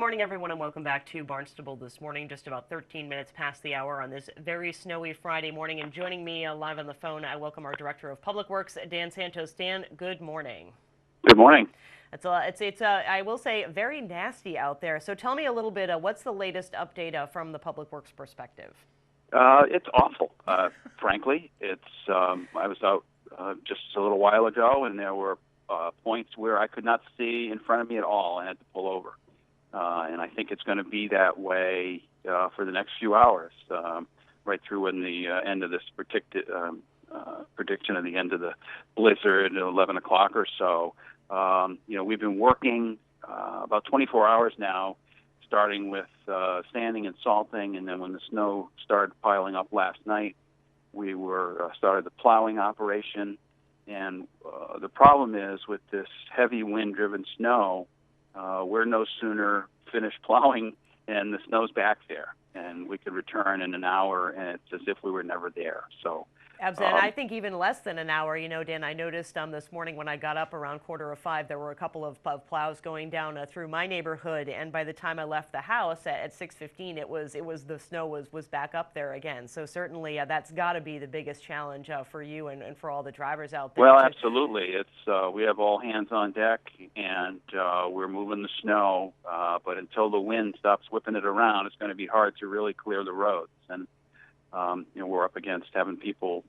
morning, everyone, and welcome back to Barnstable This Morning. Just about 13 minutes past the hour on this very snowy Friday morning. And joining me live on the phone, I welcome our Director of Public Works, Dan Santos. Dan, good morning. Good morning. It's I will say, very nasty out there. So tell me a little bit, what's the latest update from the Public Works perspective? It's awful, frankly. I was out just a little while ago, and there were points where I could not see in front of me at all and had to pull over. And I think it's going to be that way for the next few hours, right through in the end of this prediction of the end of the blizzard at 11 o'clock or so. We've been working about 24 hours now, starting with sanding and salting, and then when the snow started piling up last night, we started the plowing operation. And the problem is, with this heavy wind-driven snow, we're no sooner finished plowing and the snow's back there, and we could return in an hour, and it's as if we were never there. So. Absolutely. I think even less than an hour. Dan, I noticed this morning when I got up around 4:45, there were a couple of plows going down through my neighborhood, and by the time I left the house at 6:15, the snow was back up there again. So certainly that's got to be the biggest challenge for you and for all the drivers out there. Well, absolutely. We have all hands on deck, and we're moving the snow, but until the wind stops whipping it around, it's going to be hard to really clear the roads. And we're up against having people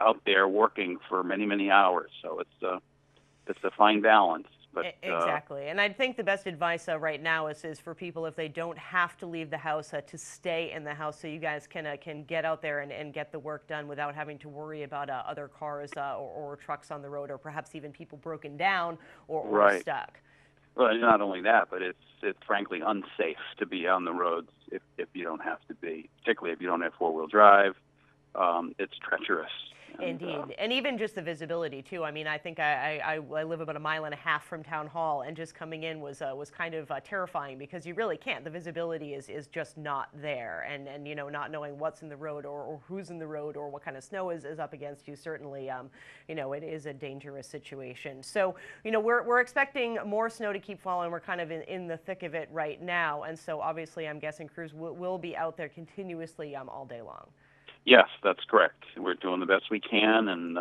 out there working for many, many hours. So it's a fine balance. But, exactly. And I think the best advice right now is for people, if they don't have to leave the house, to stay in the house, so you guys can get out there and get the work done without having to worry about other cars or trucks on the road, or perhaps even people broken down or stuck. Well, not only that, but it's frankly unsafe to be on the roads if you don't have to be, particularly if you don't have four-wheel drive. It's treacherous. Indeed. And even just the visibility, too. I mean, I think I live about 1.5 miles from Town Hall, and just coming in was kind of terrifying, because you really can't. The visibility is just not there. And not knowing what's in the road or who's in the road or what kind of snow is up against you, certainly, it is a dangerous situation. So, we're expecting more snow to keep falling. We're kind of in the thick of it right now. And so, obviously, I'm guessing crews will be out there continuously all day long. Yes, that's correct. We're doing the best we can, and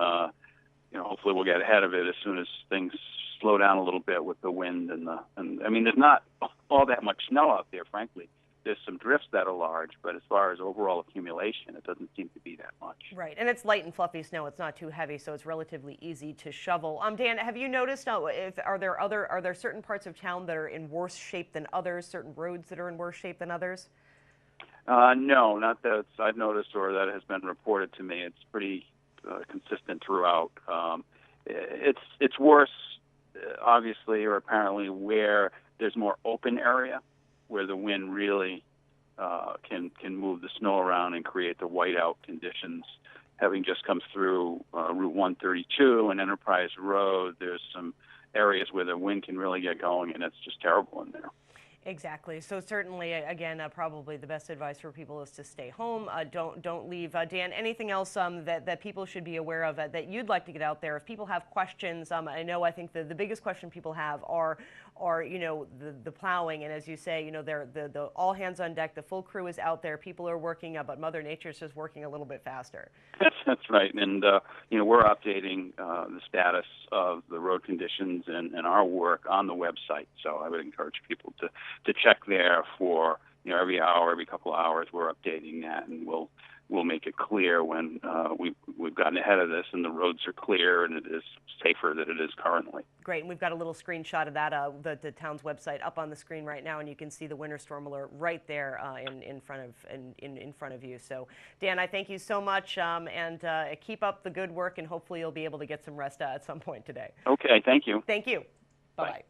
hopefully we'll get ahead of it as soon as things slow down a little bit with the wind and I mean, there's not all that much snow out there, frankly. There's some drifts that are large, but as far as overall accumulation, it doesn't seem to be that much. Right, and it's light and fluffy snow. It's not too heavy, so it's relatively easy to shovel. Dan, have you noticed are there certain parts of town that are in worse shape than others? Certain roads that are in worse shape than others? No, not that I've noticed or that has been reported to me. It's pretty consistent throughout. It's worse, obviously, or apparently, where there's more open area, where the wind really can move the snow around and create the whiteout conditions. Having just come through Route 132 and Enterprise Road, there's some areas where the wind can really get going, and it's just terrible in there. Exactly. So certainly, again, probably the best advice for people is to stay home. Don't leave. Dan, anything else that people should be aware of that you'd like to get out there? If people have questions, I think the biggest question people have are the plowing, and as you say, they're the all hands on deck. The full crew is out there. People are working, but Mother Nature's just working a little bit faster. That's right, and we're updating the status of the road conditions and our work on the website. So I would encourage people to check there for every hour, every couple of hours. We're updating that, and we'll make it clear when we've gotten ahead of this and the roads are clear and it is safer than it is currently. Great, and we've got a little screenshot of that, the town's website up on the screen right now, and you can see the winter storm alert right there in front of you. So, Dan, I thank you so much, and keep up the good work, and hopefully you'll be able to get some rest at some point today. Okay, thank you. Thank you. Bye-bye. Bye.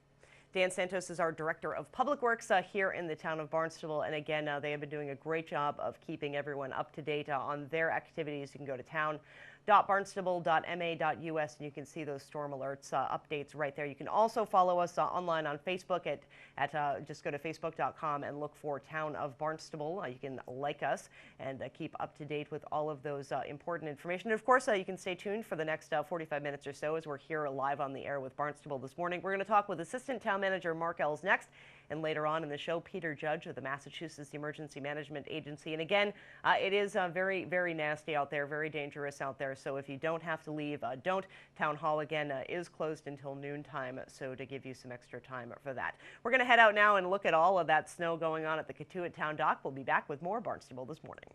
Dan Santos is our Director of Public Works here in the town of Barnstable. And again, they have been doing a great job of keeping everyone up to date on their activities. You can go to town.barnstable.ma.us and you can see those storm alerts updates right there. You can also follow us online on Facebook at just go to facebook.com and look for Town of Barnstable. You can like us and keep up to date with all of those important information. And of course, you can stay tuned for the next 45 minutes or so as we're here live on the air with Barnstable This Morning. We're going to talk with Assistant Town Town Manager Mark Ells next. And later on in the show, Peter Judge of the Massachusetts Emergency Management Agency. And again, it is very, very nasty out there, very dangerous out there. So if you don't have to leave, don't. Town Hall, again, is closed until noontime, so to give you some extra time for that. We're going to head out now and look at all of that snow going on at the Cotuit Town Dock. We'll be back with more Barnstable This Morning.